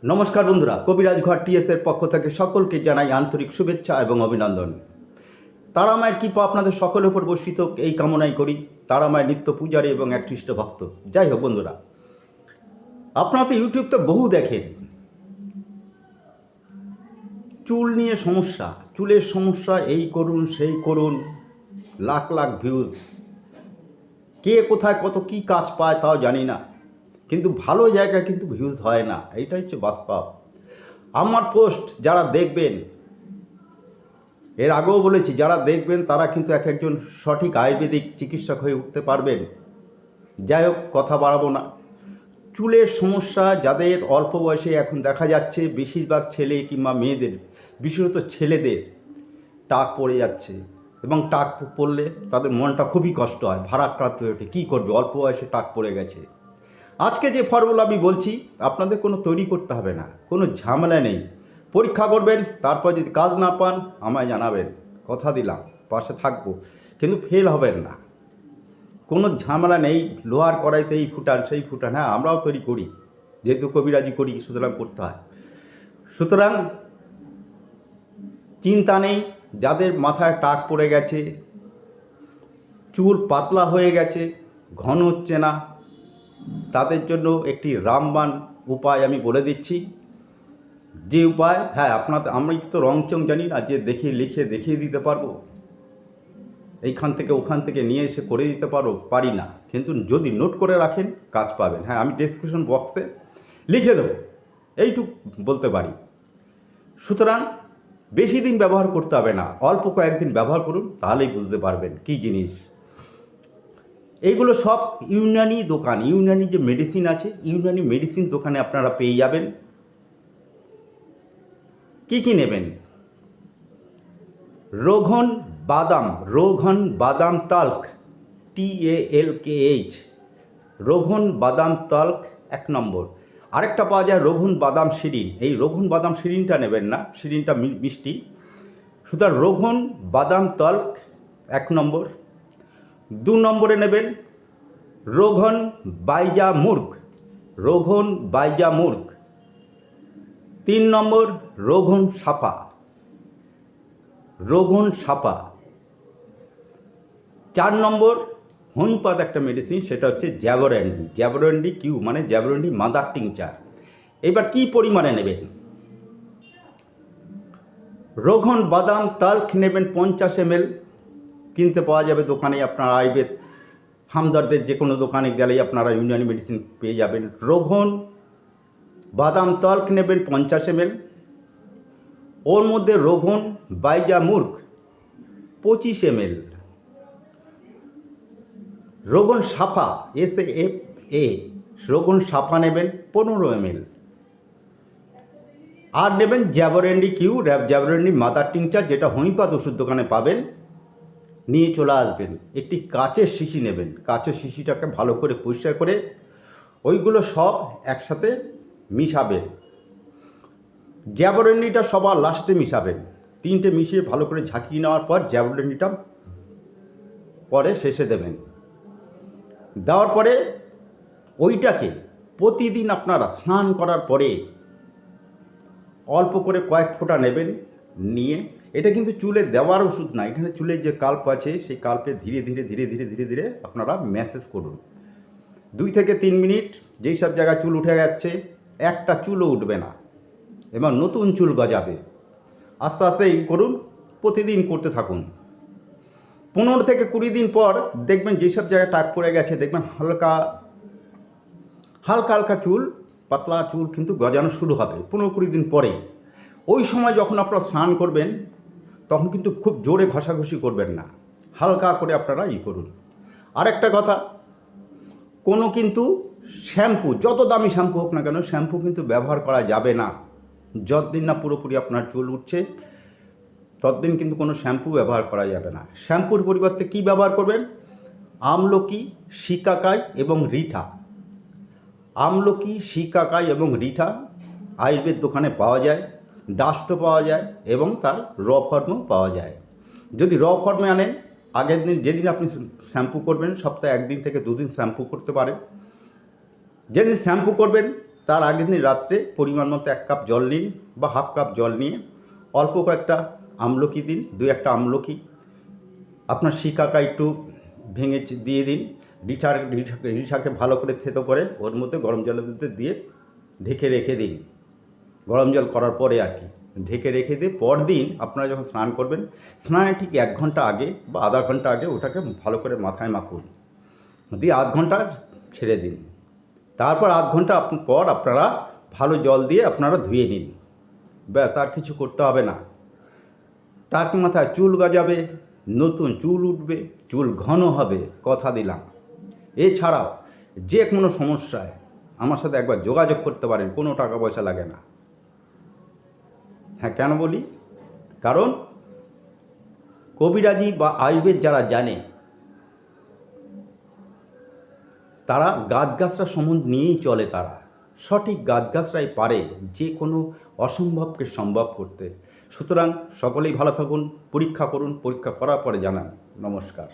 নমস্কার বন্ধুরা, কবিরাজ ঘর টিএসের পক্ষ থেকে সকলকে জানাই আন্তরিক শুভেচ্ছা এবং অভিনন্দন। তারা মায়ের কৃপা আপনাদের সকলের উপর বর্ষিত এই কামনাই করি। তারা মায়ের নিত্য পূজারী এবং একনিষ্ঠ ভক্ত। যাই হোক বন্ধুরা, আপনারা তো ইউটিউবতে বহু দেখেন চুল নিয়ে সমস্যা, চুলের সমস্যা, এই করুন সেই করুন, লাখ লাখ ভিউজ। কে কোথায় কত কি কাজ পায় তাও জানি না, কিন্তু ভালো জায়গায় কিন্তু ভিউজ হয় না, এইটা হচ্ছে বাস্তব। আমার পোস্ট যারা দেখবেন, এর আগেও বলেছি, যারা দেখবেন তারা কিন্তু এক একজন সঠিক আয়ুর্বেদিক চিকিৎসক হয়ে উঠতে পারবেন। যাই হোক, কথা বাড়াবো না। চুলের সমস্যা যাদের অল্প বয়সে এখন দেখা যাচ্ছে, বেশিরভাগ ছেলে কিংবা মেয়েদের, বিশেষত ছেলেদের টাক পড়ে যাচ্ছে, এবং টাক পড়লে তাদের মনটা খুবই কষ্ট হয়, ভারাক্রান্ত হয়ে ওঠে। কী করবে, অল্প বয়সে টাক পড়ে গেছে। আজকে যে ফর্মুলা আমি বলছি, আপনাদের কোনো তৈরি করতে হবে না, কোনো ঝামেলা নেই। পরীক্ষা করবেন, তারপর যদি কাজ না পান আমায় জানাবেন, কথা দিলাম পাশে থাকবো, কিন্তু ফেল হবেন না। কোনো ঝামেলা নেই, লোহার কড়াইতে এই ফুটান সেই ফুটান, হ্যাঁ আমরাও তৈরি করি, যেহেতু কবিরাজি করি, সুতরাং করতে হয়। সুতরাং চিন্তা নেই। যাদের মাথায় টাক পড়ে গেছে, চুল পাতলা হয়ে গেছে, ঘন হচ্ছে না, তাদের জন্য একটি রামবাণ উপায় আমি বলে দিচ্ছি। যে উপায়, হ্যাঁ আপনাদের, আমি তো রংচং জানি না যে লিখে দেখিয়ে দিতে পারবো, এইখান থেকে ওখান থেকে নিয়ে এসে করে দিতে পারি না, কিন্তু যদি নোট করে রাখেন কাজ পাবেন। হ্যাঁ, আমি ডেসক্রিপশন বক্সে লিখে দেবো, এইটুকু বলতে পারি। সুতরাং বেশি দিন ব্যবহার করতে হবে না, অল্প কয়েকদিন ব্যবহার করুন, তাহলেই বুঝতে পারবেন কী জিনিস। এইগুলো সব ইউনানি দোকান, ইউনানি যে মেডিসিন আছে, ইউনানি মেডিসিন দোকানে আপনারা পেয়ে যাবেন। কি কি নেবেন? রোঘন বাদাম তাল্ক, TALKH, রোঘন বাদাম তাল্ক 1 নম্বর। আরেকটা পাওয়া যায় রোঘন বাদাম শিরিন। এই রোঘন বাদাম শিরিনটা নেবেন না, শিরিনটা মিষ্টি। সুতরাং রোঘন বাদাম তাল্ক 1 নম্বর। 2 নম্বরে নেবেন রোঘন বাইজা মুর্গ। 3 নম্বর রোঘন সাপা। 4 নম্বর হোমিওপ্যাথ একটা মেডিসিন, সেটা হচ্ছে জ্যাবরেন্ডি কিউ, মানে জ্যাবরেন্ডি মাদার টিংচার। এবার কি পরিমাণে নেবেন? রোঘন বাদাম তাল্ক নেবেন 50 ml, কিনতে পাওয়া যাবে দোকানে। আপনার আয়ুর্বেদ হামদর্দের যে কোনো দোকানে গেলেই আপনারা ইউনানি মেডিসিন পেয়ে যাবেন। রোঘন বাদাম তাল্ক নেবেন 50 ml। ওর মধ্যে রোঘন বাইজা মুর্গ 25 ml। রোঘন সাফা SAFA, রোঘন সাফা নেবেন 15 ml। আর নেবেন জ্যাবরেন্ডি মাদার টিংচার, যেটা হোমিওপ্যাথ ওষুধ দোকানে পাবেন। নিয়ে চলে আসবেন। একটি কাচের শিশি নেবেন, কাচের শিশিটাকে ভালো করে পরিষ্কার করে ওইগুলো সব একসাথে মিশাবেন। জ্যাবরেন্ডিটা সবার লাস্টে মিশাবেন। 3টে মিশিয়ে ভালো করে ঝাঁকিয়ে নেওয়ার পর জ্যাবরেন্ডিটা পরে শেষে দেবেন। দেওয়ার পরে ওইটাকে প্রতিদিন আপনারা স্নান করার পরে অল্প করে কয়েক ফোঁটা নেবেন। নিয়ে, এটা কিন্তু চুলে দেওয়ার ওষুধ না, এখানে চুলের যে কাল্প আছে সেই কাল্পে ধীরে ধীরে আপনারা ম্যাসেজ করুন 2 থেকে 3 মিনিট। যেই সব জায়গায় চুল উঠে যাচ্ছে, একটা চুলও উঠবে না এবং নতুন চুল গজাবে। আস্তে আস্তে এই করুন, প্রতিদিন করতে থাকুন। 15 থেকে 20 দিন পর দেখবেন যেসব জায়গায় টাক পড়ে গেছে, দেখবেন হালকা চুল, পাতলা চুল কিন্তু গজানো শুরু হবে 15-20 দিন পরে। ওই সময় যখন আপনারা স্নান করবেন, তখন কিন্তু খুব জোরে ঘষাঘষি করবেন না, হালকা করে আপনারা করুন। আরেকটা কথা, কোনো কিন্তু শ্যাম্পু, যত দামি শ্যাম্পু হোক না কেন, শ্যাম্পু কিন্তু ব্যবহার করা যাবে না যতদিন না পুরোপুরি আপনার চুল উঠছে, ততদিন কিন্তু কোনো শ্যাম্পু ব্যবহার করা যাবে না। শ্যাম্পুর পরিবর্তে কি ব্যবহার করবেন? আমলকি, শিকাকাই এবং রিঠা আয়ুর্বেদ দোকানে পাওয়া যায়। ডাস্টও পাওয়া যায় এবং তার র ফর্মও পাওয়া যায়। যদি র ফর্মে আনেন, আগের দিন যেদিন আপনি শ্যাম্পু করবেন, সপ্তাহে 1 দিন থেকে 2 দিন শ্যাম্পু করতে পারেন। যেদিন শ্যাম্পু করবেন তার আগের দিন রাত্রে পরিমাণ মতো 1 কাপ জল নিন বা হাফ কাপ জল নিয়ে অল্প কয়েকটা আমলকি দিন, 2-1টা আমলকি, আপনার শিকাকা একটু ভেঙে দিয়ে দিন, রিঠাকে ভালো করে থেতো করে ওর মধ্যে গরম জলের মধ্যে দিয়ে ঢেকে রেখে দিন। গরম জল করার পরে আর কি ঢেকে রেখে দিয়ে পরদিন আপনারা যখন স্নান করবেন, স্নানের ঠিক 1 ঘন্টা আগে বা আধা ঘন্টা আগে ওটাকে ভালো করে মাথায় মাখুন, দিয়ে আধ ঘন্টা ছেড়ে দিন। তারপর আধ ঘন্টা পর আপনারা ভালো জল দিয়ে আপনারা ধুয়ে নিন। ব্যাস, আর কিছু করতে হবে না। টাক মাথায় চুল গজাবে, নতুন চুল উঠবে, চুল ঘন হবে, কথা দিলাম। এছাড়াও যে কোনো সমস্যায় আমার সাথে একবার যোগাযোগ করতে পারেন, কোনো টাকা পয়সা লাগে না। হ্যাঁ, কেন বলি? কারণ কবিরাজি বা আয়ুর্বেদ যারা জানে তারা গাছগাছরা সম্বন্ধে নিয়েই চলে। তারা সঠিক গাছগাছরাই পারে যে কোনো অসম্ভবকে সম্ভব করতে। সুতরাং সকলেই ভালো থাকুন, পরীক্ষা করুন, পরীক্ষা করার পরে জানান। নমস্কার।